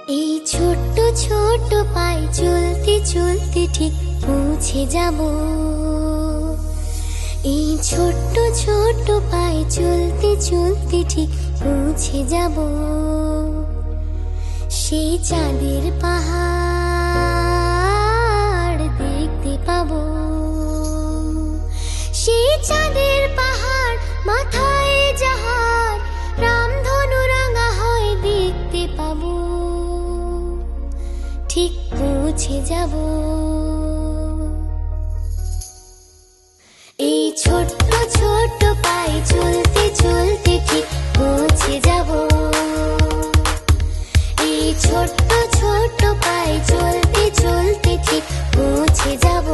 এই ছোট্ট ছোট্ট পায়ে চলতে চলতে ঠিক পৌঁছে যাব। এই ছোট্ট ছোট্ট পায়ে চলতে চলতে ঠিক পৌঁছে যাব। সেই চাঁদের পাহাড় দেখতে পাবো। সেই চাঁদের পাহাড় মাথায় যাহার রামধনু রাঙা হয় দেখতে পাবো। ঠিক পৌঁছে যাব। এই ছোট্ট ছোট্ট পায়ে চলতে চলতে ঠিক পৌঁছে যাব। এই ছোট্ট ছোট্ট পায়ে চলতে চলতে ঠিক পৌঁছে যাব।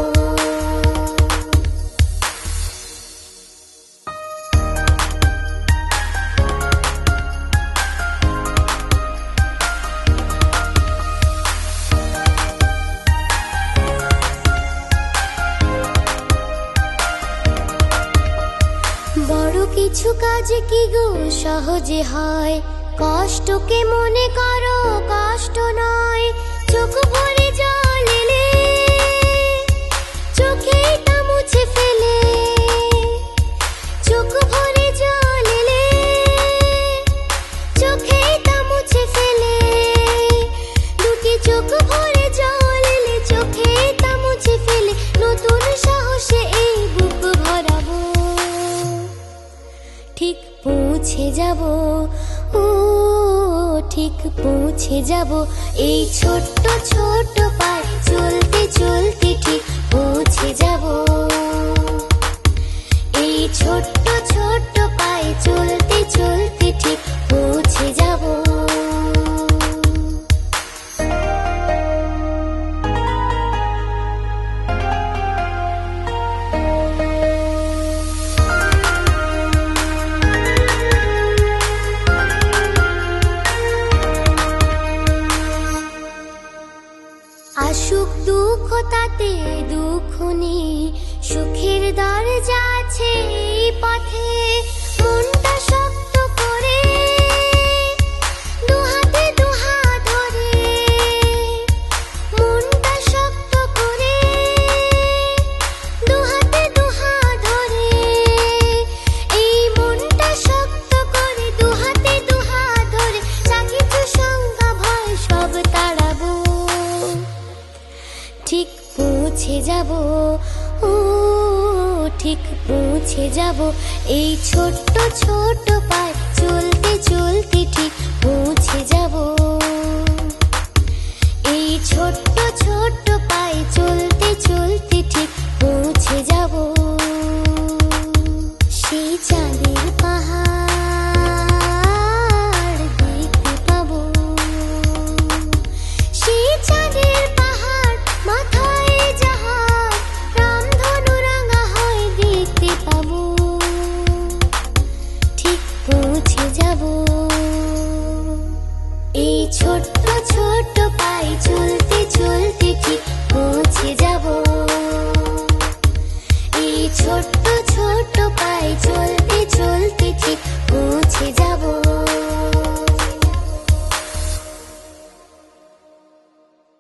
বড় কিছু কাজ কি গো সহজে হয়, কষ্টকে মনে করো কষ্ট নয়। চোখ ভরে জল এলে চোখে তা মুছে ফেলে। চোখ ভরে জল এলে চোখে তা মুছে ফেলে। দুটি চোখ ভরে জল এলে চোখে তা মুছে ফেলে। নতুন সাহসে এই বুক ভরাবো। ঠিক পৌঁছে যাব, ও ঠিক পৌঁছে যাব। এই ছোট্ট ছোট্ট পায়ে চলতে চলতে ঠিক পৌঁছে যাব। এই ছোট্ট ছোট্ট পায়ে চলতে চলতে ঠিক পৌঁছে যাব। আসুক দুঃখ তাতে দুঃখ নেই, সুখের দরজা আছে এই পথে। মনটা শক্ত করে দুহাতে দুহাত ধরে। মনটা শক্ত করে দুহাতে দুহাত ধরে। এই মনটা শক্ত করে দুহাতে দুহাত ধরে। যা কিছু শঙ্কা ভয় সব তাড়াবো। ঠিক পৌঁছে যাব, ও ঠিক পৌঁছে যাব। এই ছোট্ট ছোট্ট পায়ে চলতে চলতে ঠিক পৌঁছে যাব। এই ছোট্ট ছোট্ট পায়ে চলতে চলতে ঠিক পৌঁছে যাব। সেই চাঁদের পাহাড় দেখতে পাবো। সেই চাঁদের পাহাড় মাথায় যাহার রামধনু রাঙা হয় দেখতে পাবো। ঠিক পৌঁছে যাব। এই ছোট্ট ছোট্ট পায়ে চলতে চলতে ঠিক পৌঁছে যাব। এই ছোট্ট ছোট্ট পায়ে চলতে চলতে ঠিক পৌঁছে যাব।